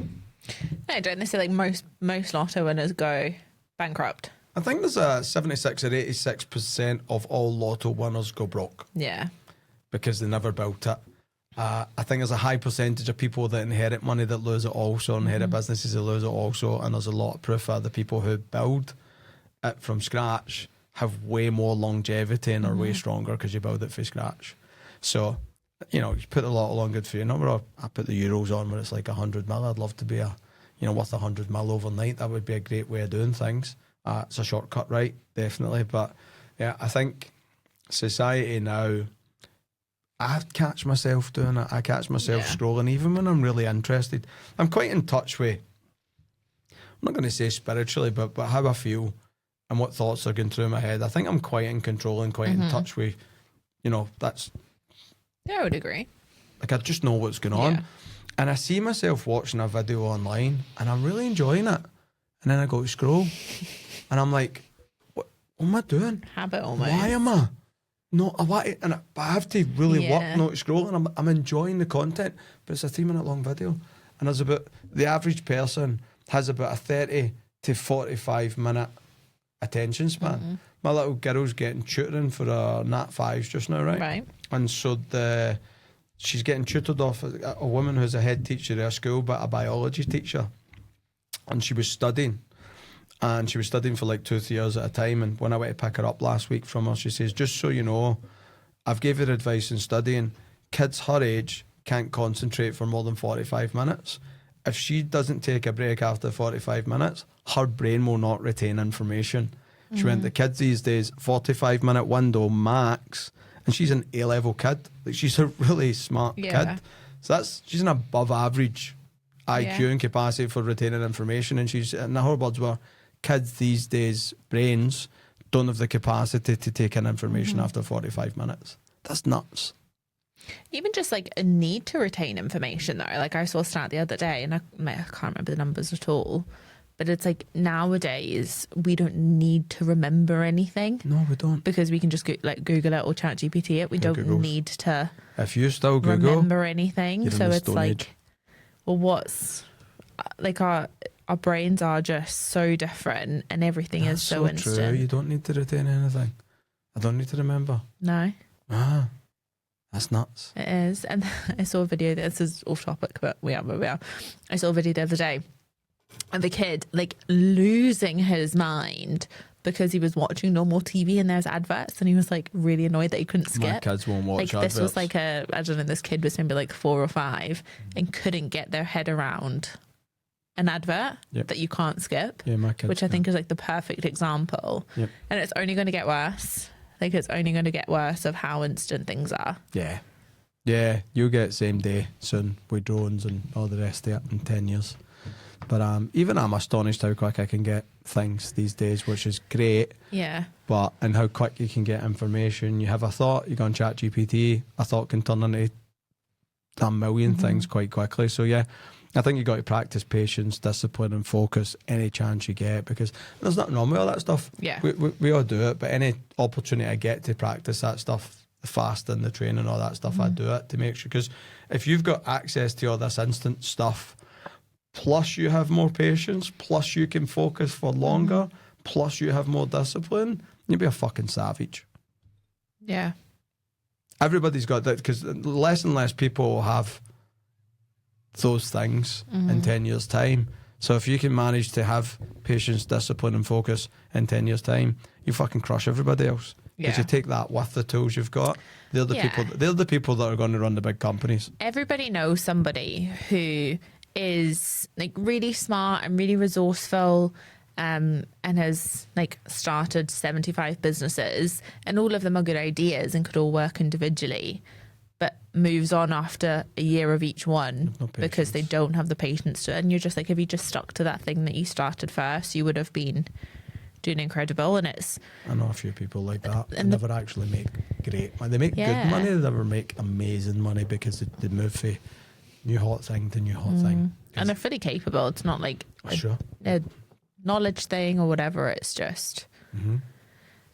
No, don't they say like most lotto winners go bankrupt?
I think there's a 76 or 86% of all lotto winners go broke
Yeah.
because they never built it. I think there's a high percentage of people that inherit money that lose it also, inherit businesses that lose it also, and there's a lot of proof of the people who build it from scratch have way more longevity and are way stronger because you build it from scratch. So, you know, you put a lot on good for your number. I put the euros on where it's like 100 mil. I'd love to be worth 100 mil overnight. That would be a great way of doing things. It's a shortcut, right? Definitely. But yeah, I think society now, I catch myself doing it. I catch myself scrolling, even when I'm really interested. I'm quite in touch with, I'm not going to say spiritually, but how I feel and what thoughts are going through my head. I think I'm quite in control and quite in touch with, that's,
Yeah, I would agree.
like, I just know what's going on.
Yeah.
And I see myself watching a video online and I'm really enjoying it. And then I go to scroll and I'm like, what am I doing?
Habit almost.
Why am I? No, I want it, but I have to really work
Yeah.
not to scroll, and I'm enjoying the content, but it's a 3-minute long video, and there's about, the average person has about a 30 to 45 minute attention span. My little girl's getting tutoring for her Nat 5s just now, right?
Right.
And so she's getting tutored off a woman who's a head teacher at a school, but a biology teacher, and she was studying. And she was studying for like 2-3 years at a time. And when I went to pick her up last week from her, she says, just so you know, I've gave her advice in studying. Kids her age can't concentrate for more than 45 minutes. If she doesn't take a break after 45 minutes, her brain will not retain information. She went, the kids these days, 45-minute window max. And she's an A-level kid. Like, she's a really smart kid. So she's an above average IQ and capacity for retaining information. And her words were, kids these days' brains don't have the capacity to take in information after 45 minutes. That's nuts.
Even just like a need to retain information though. Like I saw a stat the other day and I can't remember the numbers at all. But it's like nowadays we don't need to remember anything.
No, we don't.
Because we can just Google it or chat GPT it. We don't need to
if you still Google,
remember anything. So it's like,
age.
well, what's like our brains are just so different and everything is so instant.
True. You don't need to retain anything. I don't need to remember.
No.
That's nuts.
It is. And I saw a video, this is off topic, but we are. I saw a video the other day of a kid like losing his mind because he was watching normal TV and there's adverts and he was like really annoyed that he couldn't skip.
My kids won't watch
like
adverts.
This was like I don't know, this kid was maybe like 4 or 5 and couldn't get their head around an advert that you can't skip.
Yeah, my kids.
Which I think is like the perfect example.
Yep.
And it's only going to get worse. Like it's only going to get worse of how instant things are.
Yeah. Yeah, you'll get same day soon with drones and all the rest of it in 10 years. But even I'm astonished how quick I can get things these days, which is great.
Yeah.
But and how quick you can get information. You have a thought, you go on chat GPT, a thought can turn into a million things quite quickly. So yeah, I think you got to practice patience, discipline and focus any chance you get, because there's nothing wrong with all that stuff.
Yeah.
We all do it, but any opportunity I get to practice that stuff, the fasting, the training, all that stuff, I do it to make sure, because if you've got access to all this instant stuff, plus you have more patience, plus you can focus for longer, plus you have more discipline, you'll be a fucking savage.
Yeah.
Everybody's got that, because less and less people will have those things in 10 years' time. So if you can manage to have patience, discipline and focus in 10 years' time, you fucking crush everybody else. Because you take that with the tools you've got. They're the people that are going to run the big companies.
Everybody knows somebody who is like really smart and really resourceful, and has like started 75 businesses, and all of them are good ideas and could all work individually, but moves on after a year of each one because they don't have the patience to. And you're just like, if you just stuck to that thing that you started first, you would have been doing incredible. And it's,
I know a few people like that. They never actually make great money. They make good money. They never make amazing money because they move from new hot thing to new hot thing.
And they're fully capable. It's not like
Sure.
a knowledge thing or whatever. It's just,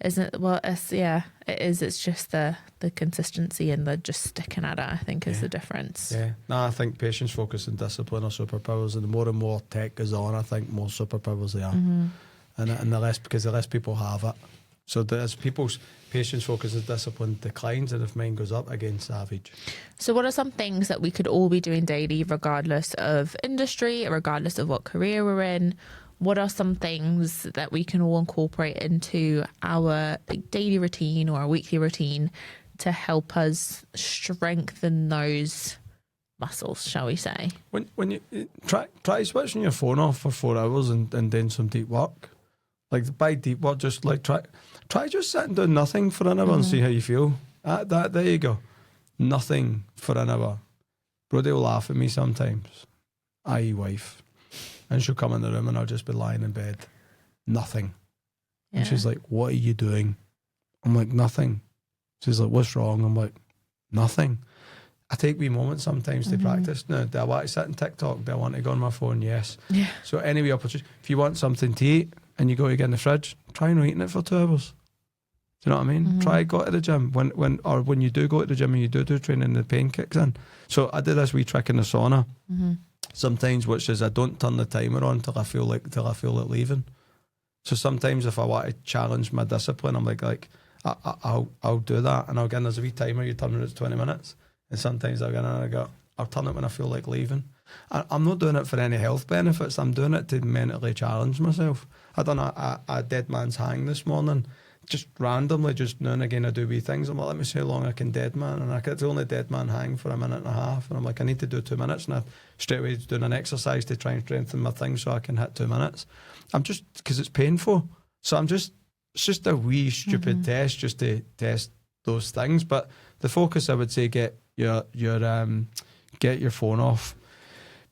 isn't it? Well, it's, yeah, it is. It's just the consistency and the just sticking at it, I think, is the difference.
Yeah. No, I think patience, focus and discipline are superpowers, and the more tech goes on, I think more superpowers they are. And the less, because the less people have it. So as people's patience, focus and discipline declines, and if mine goes up, again, savage.
So what are some things that we could all be doing daily, regardless of industry, regardless of what career we're in? What are some things that we can all incorporate into our daily routine or our weekly routine to help us strengthen those muscles, shall we say?
When you try switching your phone off for 4 hours and doing some deep work. Like by deep work, just like try just sitting doing nothing for an hour and see how you feel. There you go. Nothing for an hour. Brody will laugh at me sometimes, i.e. wife. And she'll come in the room and I'll just be lying in bed. Nothing.
Yeah.
And she's like, what are you doing? I'm like, nothing. She's like, what's wrong? I'm like, nothing. I take wee moments sometimes to practice. Now, do I want to sit on TikTok? Do I want to go on my phone? Yes.
Yeah.
So any opportunity, if you want something to eat and you go to get in the fridge, try not eating it for 2 hours. Do you know what I mean? Try go to the gym. When you do go to the gym and you do training, the pain kicks in. So I did this wee trick in the sauna. Sometimes, which is I don't turn the timer on till I feel it leaving. So sometimes if I want to challenge my discipline, I'm like I'll do that, and I'll get in, there's a wee timer, you turn it, it's 20 minutes, and sometimes I'll get in and I'll turn it when I feel like leaving. I'm not doing it for any health benefits. I'm doing it to mentally challenge myself. I done a dead man's hang this morning. Just randomly, just now and again, I do wee things. I'm like, let me see how long I can dead man. And I could only dead man hang for a minute and a half. And I'm like, I need to do 2 minutes. And I straight away doing an exercise to try and strengthen my thing so I can hit 2 minutes. I'm just, because it's painful. So it's just a wee stupid test just to test those things. But the focus, I would say, get your phone off.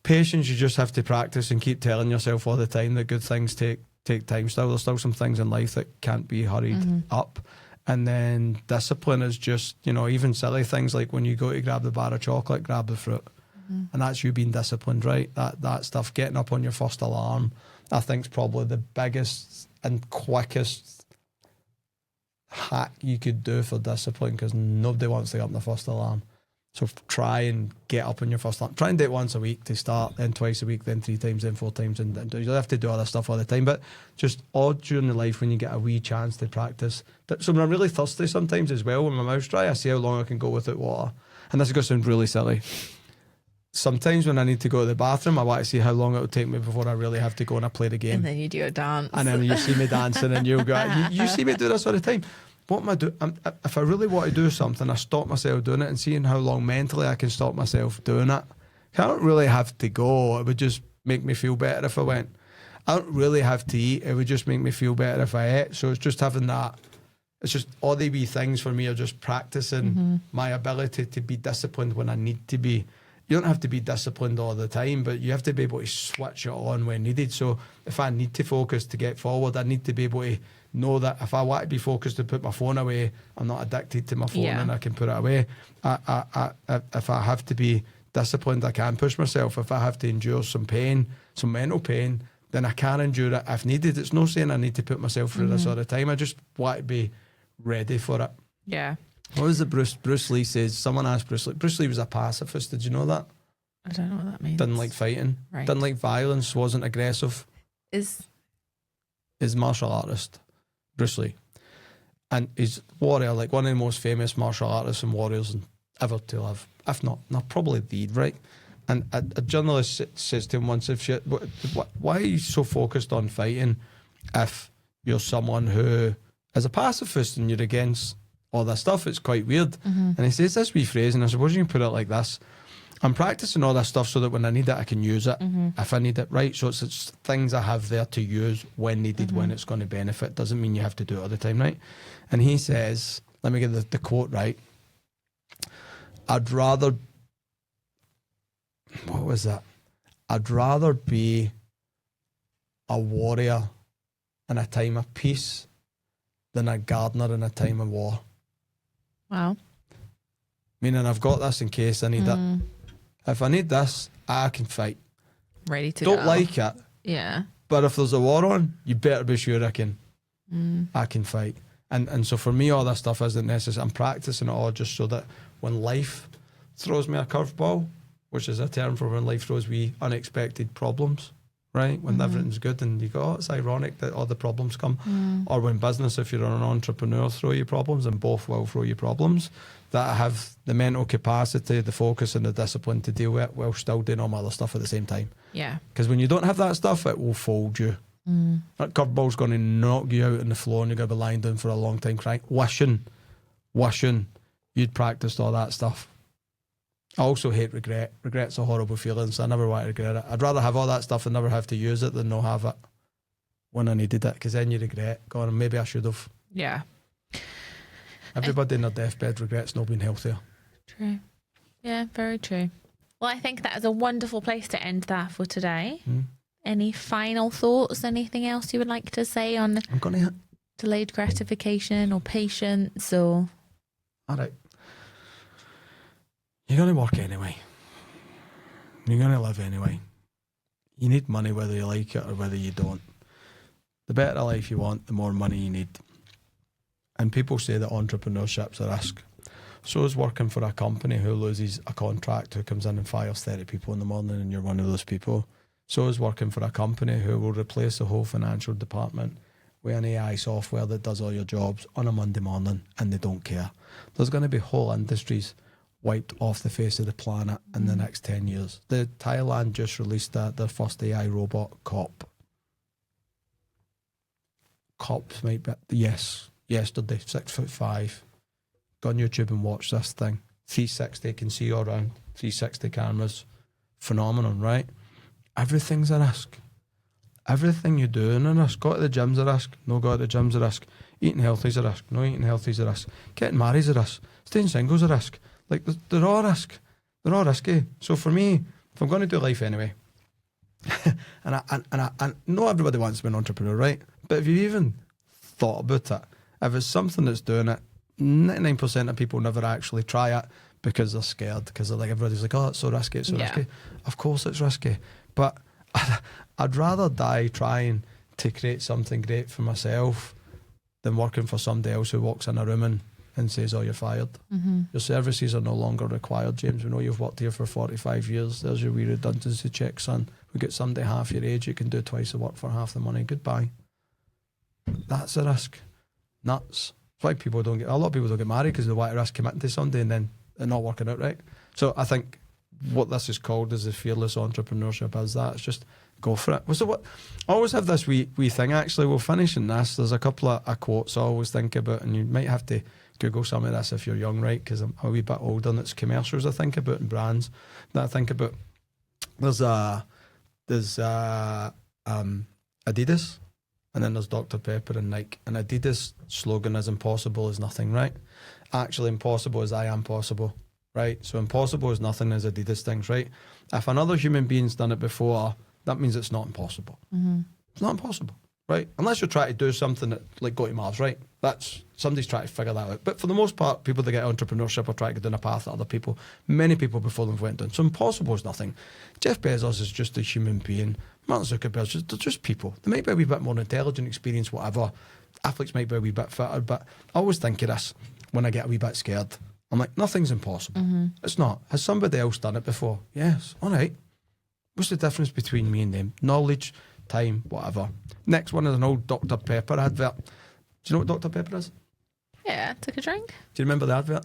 Patience, you just have to practice and keep telling yourself all the time that good things take time. There's still some things in life that can't be hurried up. And then discipline is just, even silly things like when you go to grab the bar of chocolate, grab the fruit. And that's you being disciplined, right? That stuff, getting up on your first alarm, I think is probably the biggest and quickest hack you could do for discipline, because nobody wants to get up on the first alarm. So try and get up on your first alarm. Try and do it once a week to start, then twice a week, then 3 times, then 4 times. And you don't have to do all this stuff all the time, but just odd during the life when you get a wee chance to practice. So when I'm really thirsty sometimes as well, when my mouth's dry, I see how long I can go without water. And this is going to sound really silly. Sometimes when I need to go to the bathroom, I want to see how long it will take me before I really have to go and I play the game.
And then you do a dance.
And then you see me dancing and you'll go, you see me do this all the time. What am I doing? If I really want to do something, I stop myself doing it and seeing how long mentally I can stop myself doing it. I don't really have to go. It would just make me feel better if I went. I don't really have to eat. It would just make me feel better if I ate. So it's just having that. It's just all the wee things for me are just practicing my ability to be disciplined when I need to be. You don't have to be disciplined all the time, but you have to be able to switch it on when needed. So if I need to focus to get forward, I need to be able to know that if I want to be focused to put my phone away, I'm not addicted to my phone and I can put it away. If I have to be disciplined, I can push myself. If I have to endure some pain, some mental pain, then I can endure it if needed. It's no saying I need to put myself through this all the time. I just want to be ready for it.
Yeah.
What was it Bruce Lee says? Someone asked Bruce Lee was a pacifist. Did you know that?
I don't know what that means.
Didn't like fighting.
Right.
Didn't like violence. Wasn't aggressive. Is martial artist, Bruce Lee. And he's warrior, like one of the most famous martial artists and warriors ever to live. If not probably the, right? And a journalist says to him once, why are you so focused on fighting if you're someone who is a pacifist and you're against all that stuff? It's quite weird. And he says this wee phrase, and I suppose you can put it like this: I'm practicing all this stuff so that when I need it, I can use it if I need it, right? So it's things I have there to use when needed, when it's going to benefit. Doesn't mean you have to do it all the time, right? And he says, let me get the quote right. I'd rather be a warrior in a time of peace than a gardener in a time of war.
Wow.
Meaning I've got this in case I need it. If I need this, I can fight.
ready to
Don't
go.
like it,
Yeah.
but if there's a war on, you better be sure I can fight. And so for me, all that stuff isn't necessary. I'm practicing it all just so that when life throws me a curveball, which is a term for when life throws me unexpected problems, right? When everything's good and you go, oh, it's ironic that all the problems come. Or when business, if you're an entrepreneur, throw you problems, and both will throw you problems, that I have the mental capacity, the focus and the discipline to deal with it while still doing all my other stuff at the same time.
Yeah.
Because when you don't have that stuff, it will fold you. That curveball's going to knock you out on the floor and you're going to be lying down for a long time crying, wishing you'd practiced all that stuff. I also hate regret. Regret's a horrible feeling, so I never want to regret it. I'd rather have all that stuff and never have to use it than not have it when I needed it, because then you regret going, maybe I should have.
Yeah.
Everybody in their deathbed regrets not being healthier.
True. Yeah, very true. Well, I think that is a wonderful place to end that for today. Any final thoughts? Anything else you would like to say on
I'm going to...
delayed gratification or patience or...
All right. You're going to work anyway. You're going to live anyway. You need money whether you like it or whether you don't. The better life you want, the more money you need. And people say that entrepreneurship's a risk. So is working for a company who loses a contract, who comes in and fires 30 people in the morning and you're one of those people. So is working for a company who will replace the whole financial department with an AI software that does all your jobs on a Monday morning, and they don't care. There's going to be whole industries wiped off the face of the planet in the next 10 years. Thailand just released their first AI robot, Cop. Cops might be, yes, yesterday, 6'5". Go on YouTube and watch this thing. 360, can see all around, 360 cameras. Phenomenon, right? Everything's a risk. Everything you do is a risk. Go to the gym's a risk. No go to the gym's a risk. Eating healthy's a risk. No eating healthy's a risk. Getting married's a risk. Staying single's a risk. Like, they're all risk. They're all risky. So for me, if I'm going to do life anyway, and I know everybody wants to be an entrepreneur, right? But if you even thought about it, if it's something that's doing it, 99% of people never actually try it because they're scared, because they're like, everybody's like, oh, it's so risky, it's so risky. Of course it's risky. But I'd rather die trying to create something great for myself than working for somebody else who walks in a room and says, oh, you're fired. Your services are no longer required, James. We know you've worked here for 45 years. There's your wee redundancy check, son. We get somebody half your age, you can do twice the work for half the money. Goodbye. That's a risk. Nuts. That's why a lot of people don't get married, because they want to risk committing to somebody and then it not working out right. So I think what this is called is the fearless entrepreneurship is that. It's just go for it. So what? I always have this wee thing, actually. We'll finish in this. There's a couple of quotes I always think about, and you might have to Google some of this if you're young, right? Because I'm a wee bit older, and it's commercials I think about and brands that I think about. There's Adidas, and then there's Dr. Pepper and Nike. And Adidas' slogan is impossible is nothing, right? Actually, impossible is I am possible, right? So impossible is nothing is Adidas things, right? If another human being's done it before, that means it's not impossible. It's not impossible, right? Unless you're trying to do something that, like, go to Mars, right? That's, somebody's trying to figure that out. But for the most part, people that get entrepreneurship are trying to go down a path that other people, many people before them went down. So impossible is nothing. Jeff Bezos is just a human being. Martin Zuckerberg, they're just people. They might be a wee bit more intelligent, experienced, whatever. Athletes might be a wee bit fitter, but I always think of this when I get a wee bit scared. I'm like, nothing's impossible. It's not. Has somebody else done it before? Yes. All right. What's the difference between me and them? Knowledge, time, whatever. Next one is an old Dr. Pepper advert. Do you know what Dr. Pepper is?
Yeah, took a drink.
Do you remember the advert?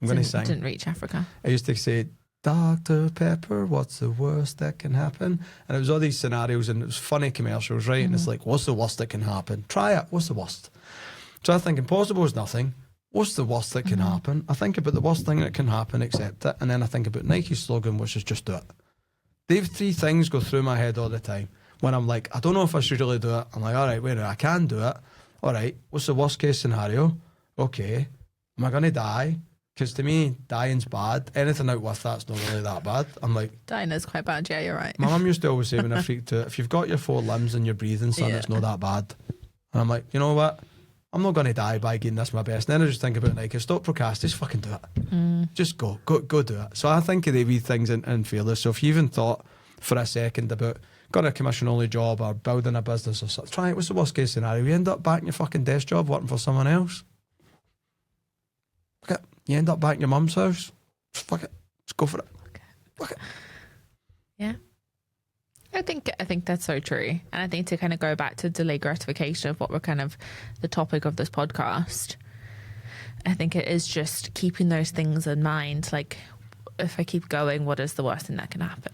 I'm going to sing.
Didn't reach Africa.
I used to say, Dr. Pepper, what's the worst that can happen? And it was all these scenarios, and it was funny commercials, right? And it's like, what's the worst that can happen? Try it. What's the worst? So I think impossible is nothing. What's the worst that can happen? I think about the worst thing that can happen, accept it. And then I think about Nike's slogan, which is just do it. They've three things go through my head all the time. When I'm like, I don't know if I should really do it. I'm like, all right, wait a minute, I can do it. All right, what's the worst case scenario? Okay, am I going to die? Because to me, dying's bad. Anything out with that's not really that bad. I'm like...
Dying is quite bad, yeah, you're right.
My mum used to always say when I freaked out, if you've got your 4 limbs and you're breathing, son, it's not that bad. And I'm like, you know what? I'm not going to die by getting this my best. And then I just think about Nike, stop procrastinating, just fucking do it. Just go do it. So I think of the wee things in Fearless. So if you even thought, for a second about got a commission only job or building a business or something. Try it. What's the worst case scenario? You end up back in your fucking desk job working for someone else. Fuck it. You end up back in your mum's house. Fuck it. Just go for it. Fuck it.
Yeah. I think that's so true. And I think to kind of go back to delayed gratification of what we're kind of the topic of this podcast, I think it is just keeping those things in mind. Like, if I keep going, what is the worst thing that can happen?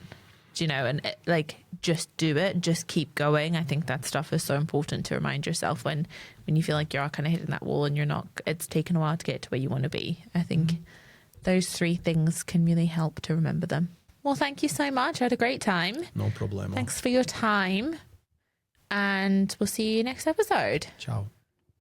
Do you know? And just do it. Just keep going. I think that stuff is so important to remind yourself when you feel like you're kind of hitting that wall and you're not. It's taken a while to get to where you want to be. I think those 3 things can really help to remember them. Well, thank you so much. I had a great time.
No problem.
Thanks for your time. And we'll see you next episode.
Ciao.